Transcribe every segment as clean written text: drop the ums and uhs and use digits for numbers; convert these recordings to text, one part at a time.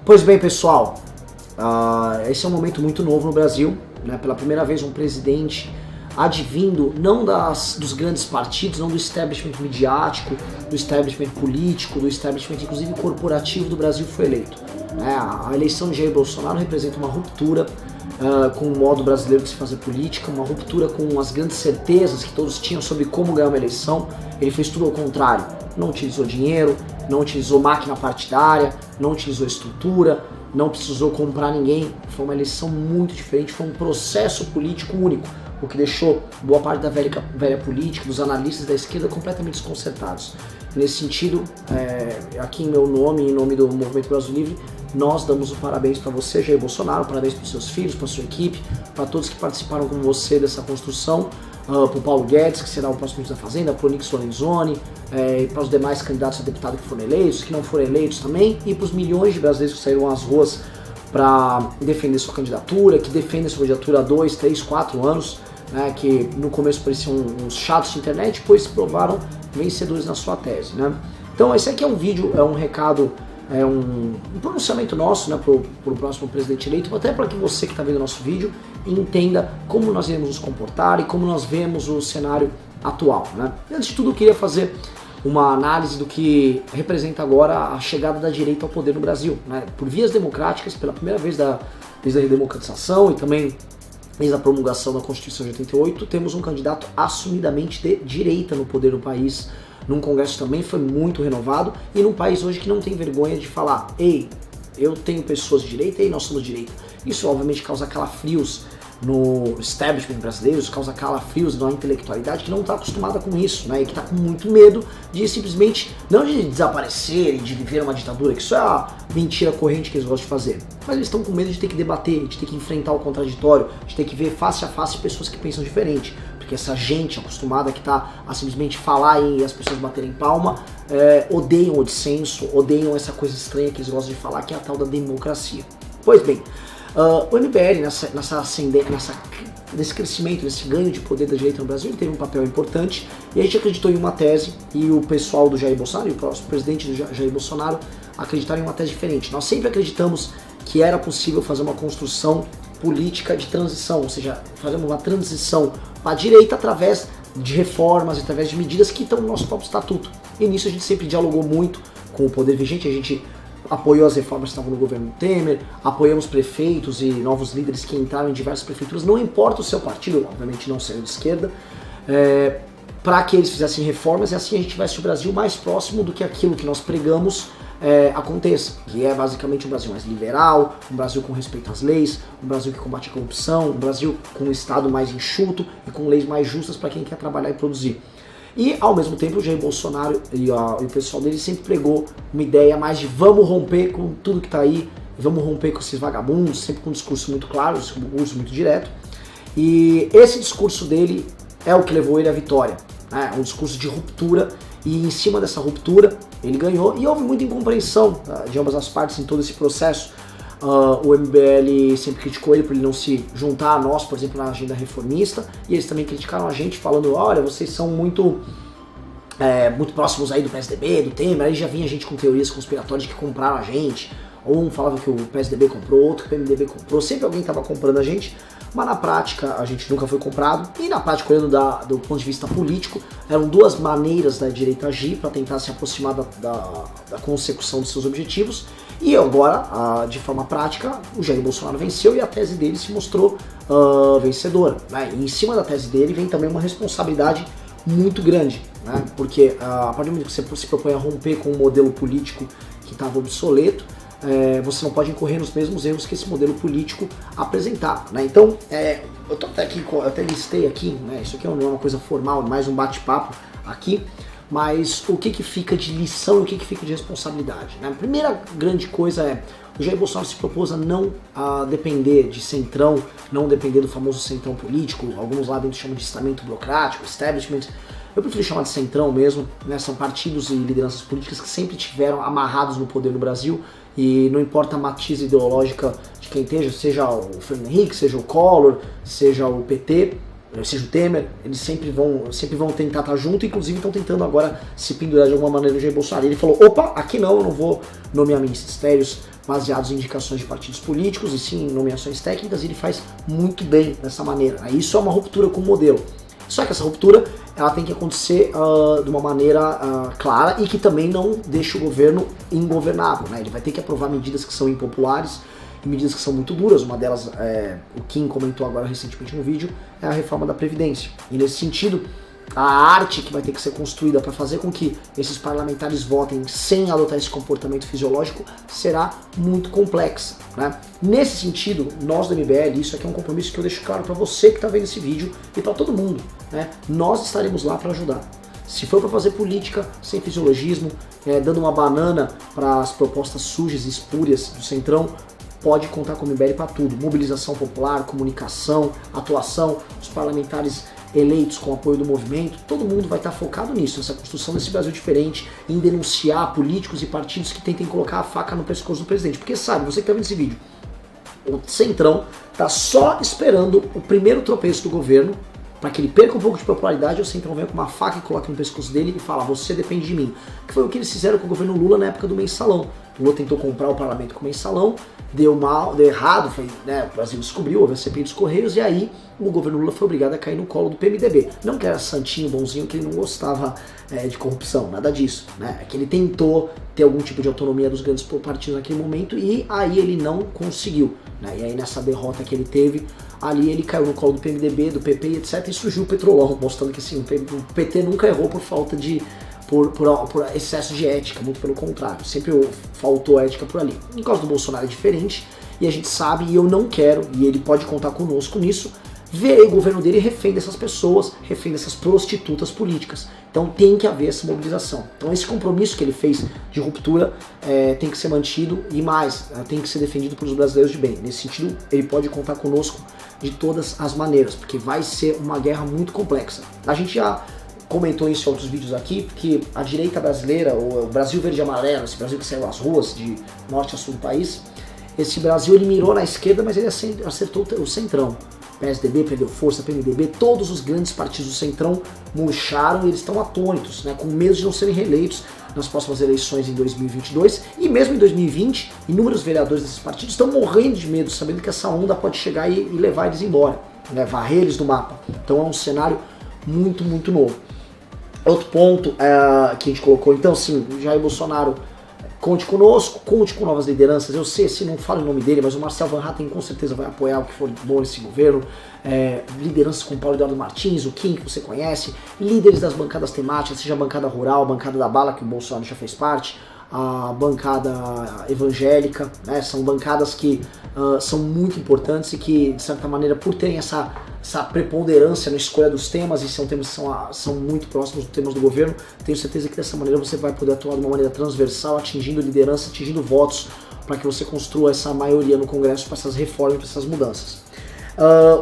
Pois bem, pessoal, esse é um momento muito novo no Brasil, né? Pela primeira vez um presidente advindo não dos grandes partidos, não do establishment midiático, do establishment político, do establishment inclusive corporativo do Brasil foi eleito. A eleição de Jair Bolsonaro representa uma ruptura com o modo brasileiro de se fazer política, uma ruptura com as grandes certezas que todos tinham sobre como ganhar uma eleição. Ele fez tudo ao contrário, não utilizou dinheiro, não utilizou máquina partidária, não utilizou estrutura, não precisou comprar ninguém. Foi uma eleição muito diferente, foi um processo político único, o que deixou boa parte da velha política, dos analistas da esquerda completamente desconcertados. Nesse sentido, aqui em meu nome, em nome do Movimento Brasil Livre, nós damos os parabéns para você, Jair Bolsonaro, parabéns para os seus filhos, para a sua equipe, para todos que participaram com você dessa construção, para o Paulo Guedes, que será o próximo ministro da Fazenda, para o Onyx Lorenzoni, para os demais candidatos a deputado que foram eleitos, que não foram eleitos também, e para os milhões de brasileiros que saíram às ruas para defender sua candidatura, que defendem sua candidatura há 2, 3, 4 anos, que no começo pareciam uns chatos de internet, depois se provaram vencedores na sua tese. Então esse aqui é um vídeo, é um recado, é um pronunciamento nosso para o próximo presidente eleito, até para que você que está vendo o nosso vídeo entenda como nós iremos nos comportar e como nós vemos o cenário atual. Antes de tudo, eu queria fazer uma análise do que representa agora a chegada da direita ao poder no Brasil. Por vias democráticas, pela primeira vez desde a redemocratização e também desde a promulgação da Constituição de 88, temos um candidato assumidamente de direita no poder do país, num Congresso também foi muito renovado, e num país hoje que não tem vergonha de falar: ei, eu tenho pessoas de direita e nós somos de direita. Isso obviamente causa calafrios no establishment brasileiro, isso causa calafrios na intelectualidade que não está acostumada com isso, e que está com muito medo de simplesmente, não de desaparecer e de viver uma ditadura, que isso é a mentira corrente que eles gostam de fazer, mas eles estão com medo de ter que debater, de ter que enfrentar o contraditório, de ter que ver face a face pessoas que pensam diferente, porque essa gente acostumada que está a simplesmente falar e as pessoas baterem palma, odeiam o dissenso, odeiam essa coisa estranha que eles gostam de falar, que é a tal da democracia. Pois bem, o MBL, nesse crescimento, nesse ganho de poder da direita no Brasil, ele teve um papel importante, e a gente acreditou em uma tese, e o pessoal do Jair Bolsonaro, e o próximo presidente do Jair Bolsonaro, acreditaram em uma tese diferente. Nós sempre acreditamos que era possível fazer uma construção política de transição, ou seja, fazer uma transição para a direita através de reformas, através de medidas que estão no nosso próprio estatuto. E nisso a gente sempre dialogou muito com o poder vigente, a gente apoiou as reformas que estavam no governo Temer, apoiamos prefeitos e novos líderes que entraram em diversas prefeituras, não importa o seu partido, obviamente não sendo de esquerda, para que eles fizessem reformas e assim a gente tivesse o Brasil mais próximo do que aquilo que nós pregamos aconteça, que é basicamente um Brasil mais liberal, um Brasil com respeito às leis, um Brasil que combate a corrupção, um Brasil com um Estado mais enxuto e com leis mais justas para quem quer trabalhar e produzir. E, ao mesmo tempo, o Jair Bolsonaro e o pessoal dele sempre pregou uma ideia mais de vamos romper com tudo que está aí, vamos romper com esses vagabundos, sempre com um discurso muito claro, um discurso muito direto. E esse discurso dele é o que levou ele à vitória, um discurso de ruptura, e em cima dessa ruptura ele ganhou, e houve muita incompreensão de ambas as partes em todo esse processo. O MBL sempre criticou ele por ele não se juntar a nós, por exemplo, na agenda reformista, e eles também criticaram a gente falando: olha, vocês são muito próximos aí do PSDB, do Temer. Aí já vinha gente com teorias conspiratórias de que compraram a gente, ou um falava que o PSDB comprou, outro que o PMDB comprou, sempre alguém estava comprando a gente, mas na prática a gente nunca foi comprado, e na prática, olhando do ponto de vista político, eram duas maneiras da direita agir para tentar se aproximar da consecução de seus objetivos. E agora, de forma prática, o Jair Bolsonaro venceu e a tese dele se mostrou vencedora. E em cima da tese dele vem também uma responsabilidade muito grande, porque a partir do momento que você se propõe a romper com um modelo político que estava obsoleto, você não pode incorrer nos mesmos erros que esse modelo político apresentava. Então, eu tô até aqui, eu até listei aqui, isso aqui não é uma coisa formal, é mais um bate-papo aqui, mas o que fica de lição e o que fica de responsabilidade? A primeira grande coisa é: o Jair Bolsonaro se propôs a não depender de centrão, não depender do famoso centrão político, alguns lá dentro chamam de estamento burocrático, establishment. Eu prefiro chamar de centrão mesmo, são partidos e lideranças políticas que sempre estiveram amarrados no poder no Brasil, e não importa a matiz ideológica de quem esteja, seja o Fernando Henrique, seja o Collor, seja o PT, seja o Temer, eles sempre vão tentar estar junto, inclusive estão tentando agora se pendurar de alguma maneira no Jair Bolsonaro. Ele falou, opa, aqui não, eu não vou nomear ministérios baseados em indicações de partidos políticos, e sim em nomeações técnicas, e ele faz muito bem dessa maneira. Isso é uma ruptura com o modelo. Só que essa ruptura, ela tem que acontecer de uma maneira clara e que também não deixe o governo ingovernável, né? Ele vai ter que aprovar medidas que são impopulares, medidas que são muito duras. Uma delas, o Kim comentou agora recentemente no vídeo, é a reforma da Previdência. E nesse sentido, a arte que vai ter que ser construída para fazer com que esses parlamentares votem sem adotar esse comportamento fisiológico será muito complexa, né? Nesse sentido, nós do MBL, isso aqui é um compromisso que eu deixo claro para você que está vendo esse vídeo e para todo mundo, né? Nós estaremos lá para ajudar. Se for para fazer política sem fisiologismo, dando uma banana para as propostas sujas e espúrias do Centrão, pode contar com o MBL para tudo. Mobilização popular, comunicação, atuação, os parlamentares eleitos com apoio do movimento, todo mundo vai estar focado nisso, nessa construção desse Brasil diferente, em denunciar políticos e partidos que tentem colocar a faca no pescoço do presidente. Porque sabe, você que está vendo esse vídeo, o Centrão está só esperando o primeiro tropeço do governo para que ele perca um pouco de popularidade, o Centrão venha com uma faca e coloque no pescoço dele e fala, você depende de mim. Que foi o que eles fizeram com o governo Lula na época do mensalão. O Lula tentou comprar o parlamento com o mensalão, deu errado, o Brasil descobriu, houve a CPI dos Correios, e aí o governo Lula foi obrigado a cair no colo do PMDB. Não que era santinho, bonzinho, que ele não gostava de corrupção, nada disso, né? É que ele tentou ter algum tipo de autonomia dos grandes partidos naquele momento e aí ele não conseguiu, né? E aí nessa derrota que ele teve, ali ele caiu no colo do PMDB, do PP, etc, e surgiu o Petrolão, mostrando que assim, o PT nunca errou por falta de por excesso de ética, muito pelo contrário, sempre faltou ética por ali. No caso do Bolsonaro é diferente, e a gente sabe, e eu não quero, e ele pode contar conosco nisso, ver o governo dele refém dessas pessoas, refém dessas prostitutas políticas. Então tem que haver essa mobilização. Então esse compromisso que ele fez de ruptura tem que ser mantido e mais, tem que ser defendido pelos brasileiros de bem. Nesse sentido, ele pode contar conosco de todas as maneiras, porque vai ser uma guerra muito complexa. A gente já comentou isso em outros vídeos aqui, porque a direita brasileira, o Brasil verde e amarelo, esse Brasil que saiu às ruas de norte a sul do país, esse Brasil ele mirou na esquerda, mas ele acertou o centrão. PSDB perdeu força, PMDB, todos os grandes partidos do Centrão murcharam e eles estão atônitos, né, com medo de não serem reeleitos nas próximas eleições em 2022 e mesmo em 2020, inúmeros vereadores desses partidos estão morrendo de medo, sabendo que essa onda pode chegar e levar eles embora, né, varrer eles do mapa. Então é um cenário muito, muito novo. Outro ponto que a gente colocou, então sim, Jair Bolsonaro, conte conosco, conte com novas lideranças. Eu sei, se não falo o nome dele, mas o Marcel Van Hatten com certeza vai apoiar o que for bom nesse governo. Lideranças com o Paulo Eduardo Martins, o Kim, que você conhece, líderes das bancadas temáticas, seja a bancada rural, a bancada da bala, que o Bolsonaro já fez parte, a bancada evangélica, né? São bancadas que são muito importantes e que, de certa maneira, por terem essa preponderância na escolha dos temas, e são temas que são muito próximos dos temas do governo, tenho certeza que dessa maneira você vai poder atuar de uma maneira transversal, atingindo liderança, atingindo votos, para que você construa essa maioria no Congresso para essas reformas, para essas mudanças.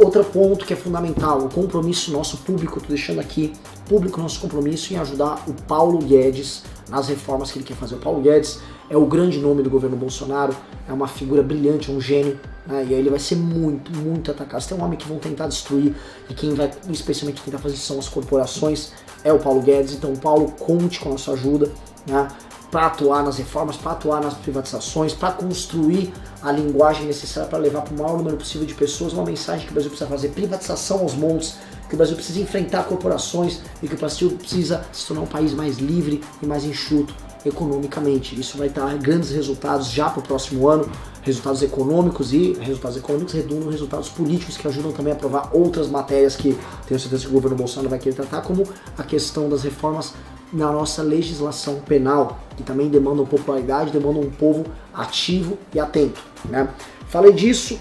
Outro ponto que é fundamental, o compromisso nosso público, estou deixando aqui público nosso compromisso em ajudar o Paulo Guedes nas reformas que ele quer fazer. O Paulo Guedes é o grande nome do governo Bolsonaro, é uma figura brilhante, um gênio, né, e aí ele vai ser muito, muito atacado. Se tem um homem que vão tentar destruir e quem vai especialmente tentar fazer isso são as corporações, é o Paulo Guedes. Então, Paulo, conte com a nossa ajuda, né, para atuar nas reformas, para atuar nas privatizações, para construir a linguagem necessária para levar para o maior número possível de pessoas uma mensagem que o Brasil precisa fazer privatização aos montes, que o Brasil precisa enfrentar corporações e que o Brasil precisa se tornar um país mais livre e mais enxuto economicamente. Isso vai dar grandes resultados já para o próximo ano, resultados econômicos, e resultados econômicos redundam em resultados políticos que ajudam também a aprovar outras matérias que tenho certeza que o governo Bolsonaro vai querer tratar, como a questão das reformas na nossa legislação penal, que também demandam popularidade, demandam um povo ativo e atento, né? Falei disso,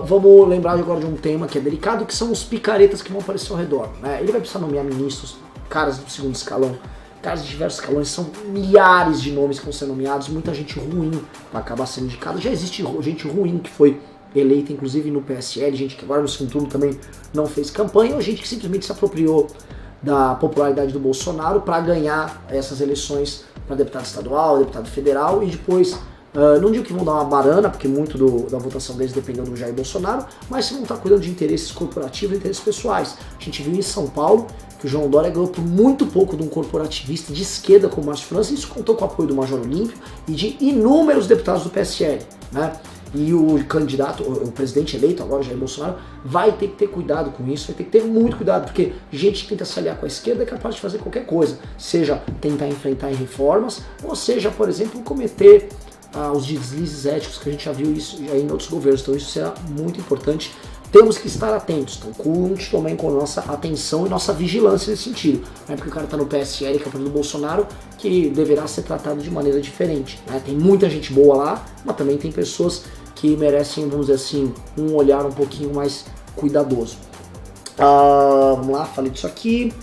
vamos lembrar agora de um tema que é delicado, que são os picaretas que vão aparecer ao redor, né? Ele vai precisar nomear ministros, caras do segundo escalão, caras de diversos escalões, são milhares de nomes que vão ser nomeados, muita gente ruim vai acabar sendo indicada. Já existe gente ruim que foi eleita, inclusive no PSL, gente que agora no segundo turno também não fez campanha, ou gente que simplesmente se apropriou da popularidade do Bolsonaro para ganhar essas eleições para deputado estadual, deputado federal, e depois Não digo que vão dar uma banana, porque muito da votação deles dependeu do Jair Bolsonaro, mas se vão estar cuidando de interesses corporativos e interesses pessoais. A gente viu em São Paulo que o João Dória ganhou por muito pouco de um corporativista de esquerda como o Márcio França, e isso contou com o apoio do Major Olímpio e de inúmeros deputados do PSL, né? E o candidato, o presidente eleito agora, Jair Bolsonaro, vai ter que ter cuidado com isso, vai ter que ter muito cuidado, porque gente que tenta se aliar com a esquerda é capaz de fazer qualquer coisa, seja tentar enfrentar em reformas, ou seja, por exemplo, cometer os deslizes éticos, que a gente já viu isso já em outros governos. Então isso será muito importante. Temos que estar atentos, então conte também com nossa atenção e nossa vigilância nesse sentido. Não é porque o cara está no PSL, que é o partido do Bolsonaro, que deverá ser tratado de maneira diferente, né? Tem muita gente boa lá, mas também tem pessoas que merecem, vamos dizer assim, um olhar um pouquinho mais cuidadoso. Vamos lá, falei disso aqui.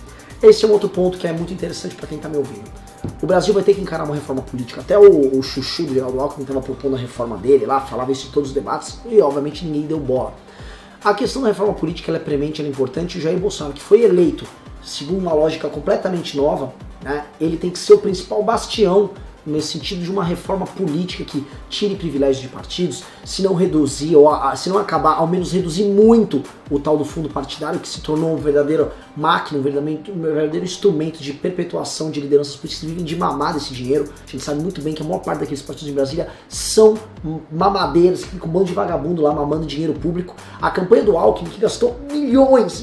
Esse é um outro ponto que é muito interessante para quem está me ouvindo. O Brasil vai ter que encarar uma reforma política. Até o chuchu do Geraldo Alckmin estava propondo a reforma dele lá, falava isso em todos os debates, e obviamente ninguém deu bola. A questão da reforma política ela é premente, ela é importante. O Jair Bolsonaro, que foi eleito segundo uma lógica completamente nova, né, ele tem que ser o principal bastião nesse sentido de uma reforma política que tire privilégios de partidos, se não reduzir, ou se não acabar, ao menos reduzir muito o tal do fundo partidário, que se tornou uma verdadeira máquina, um verdadeiro instrumento de perpetuação de lideranças políticas que vivem de mamar desse dinheiro. A gente sabe muito bem que a maior parte daqueles partidos em Brasília são mamadeiros, que ficam um bando de vagabundo lá mamando dinheiro público. A campanha do Alckmin, que gastou milhões,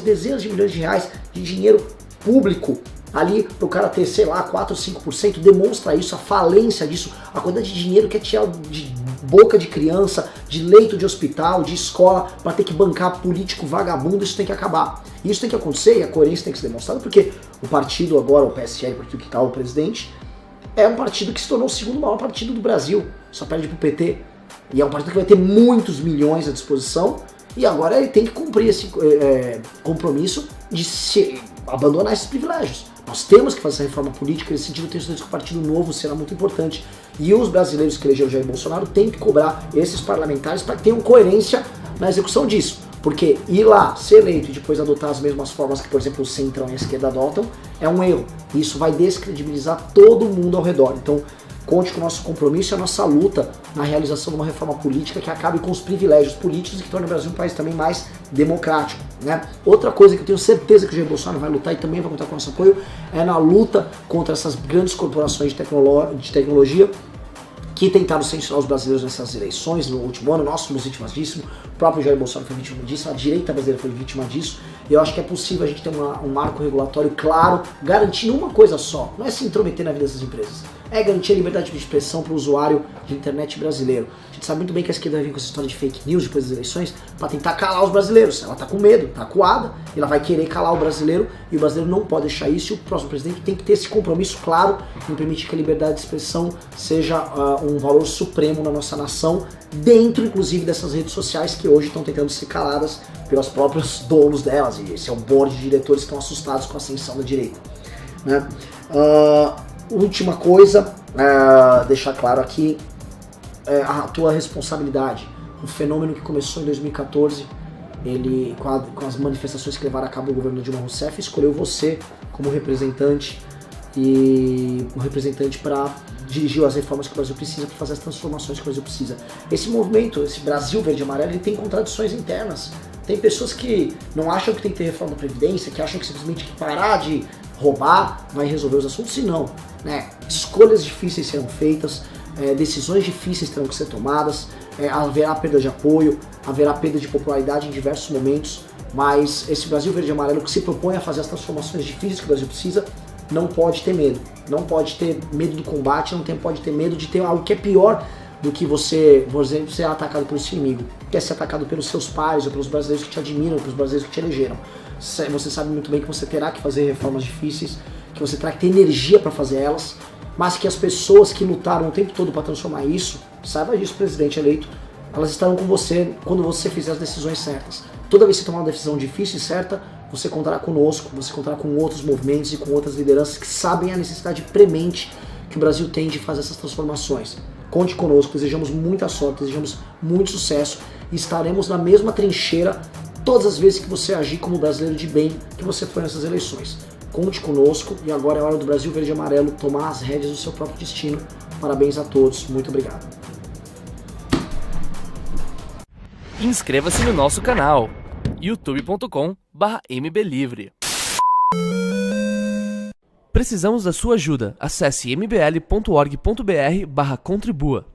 dezenas de milhões de reais de dinheiro público ali pro cara ter, sei lá, 4 ou 5%, demonstra isso, a falência disso, a quantidade de dinheiro que é tirado de boca de criança, de leito de hospital, de escola, para ter que bancar político vagabundo. Isso tem que acabar. Isso tem que acontecer e a coerência tem que ser demonstrada, porque o partido agora, o PSL, o partido que está o presidente, é um partido que se tornou o segundo maior partido do Brasil, só perde pro PT, e é um partido que vai ter muitos milhões à disposição, e agora ele tem que cumprir esse compromisso de se abandonar esses privilégios. Nós temos que fazer essa reforma política. Nesse sentido, eu tenho certeza que o Partido Novo será muito importante. E os brasileiros que elegeram Jair Bolsonaro têm que cobrar esses parlamentares para que tenham coerência na execução disso. Porque ir lá, ser eleito e depois adotar as mesmas formas que, por exemplo, o Centrão e a esquerda adotam, é um erro. E isso vai descredibilizar todo mundo ao redor. Então, conte com o nosso compromisso e a nossa luta na realização de uma reforma política que acabe com os privilégios políticos e que torne o Brasil um país também mais democrático, né? Outra coisa que eu tenho certeza que o Jair Bolsonaro vai lutar e também vai contar com o nosso apoio é na luta contra essas grandes corporações de tecnologia que tentaram censurar os brasileiros nessas eleições no último ano. Nós fomos vítimas disso, o próprio Jair Bolsonaro foi vítima disso, a direita brasileira foi vítima disso, e eu acho que é possível a gente ter um marco regulatório claro, garantindo uma coisa só, não é se intrometer na vida dessas empresas, é garantir a liberdade de expressão para o usuário de internet brasileiro. A gente sabe muito bem que a esquerda vai vir com essa história de fake news depois das eleições para tentar calar os brasileiros. Ela tá com medo, tá acuada, e ela vai querer calar o brasileiro, e o brasileiro não pode deixar isso, e o próximo presidente tem que ter esse compromisso claro em permitir que a liberdade de expressão seja um valor supremo na nossa nação, dentro inclusive dessas redes sociais que hoje estão tentando ser caladas pelos próprios donos delas, e esse é o board de diretores que estão assustados com a ascensão da direita, né? Última coisa, deixar claro aqui, a tua responsabilidade. Um fenômeno que começou em 2014, ele, com as manifestações que levaram a cabo o governo de Dilma Rousseff, escolheu você como representante, e um representante para dirigir as reformas que o Brasil precisa, para fazer as transformações que o Brasil precisa. Esse movimento, esse Brasil Verde e Amarelo, ele tem contradições internas. Tem pessoas que não acham que tem que ter reforma da Previdência, que acham que simplesmente parar de roubar vai resolver os assuntos, e não, né? Escolhas difíceis serão feitas, decisões difíceis terão que ser tomadas, haverá perda de apoio, haverá perda de popularidade em diversos momentos, mas esse Brasil Verde e Amarelo que se propõe a fazer as transformações difíceis que o Brasil precisa, não pode ter medo. Não pode ter medo do combate, pode ter medo de ter algo que é pior do que você, por exemplo, ser atacado pelo seu inimigo, que é ser atacado pelos seus pares, ou pelos brasileiros que te admiram, pelos brasileiros que te elegeram. Você sabe muito bem que você terá que fazer reformas difíceis, que você terá que ter energia para fazer elas, mas que as pessoas que lutaram o tempo todo para transformar isso, saiba disso, presidente eleito, elas estarão com você quando você fizer as decisões certas. Toda vez que você tomar uma decisão difícil e certa, você contará conosco, você contará com outros movimentos e com outras lideranças que sabem a necessidade premente que o Brasil tem de fazer essas transformações. Conte conosco, desejamos muita sorte, desejamos muito sucesso e estaremos na mesma trincheira todas as vezes que você agir como brasileiro de bem que você foi nessas eleições. Conte conosco, e agora é hora do Brasil Verde e Amarelo tomar as rédeas do seu próprio destino Parabéns a todos, muito obrigado. Inscreva-se no nosso canal youtube.com/mblivre. Precisamos da sua ajuda. Acesse mbl.org.br/contribua.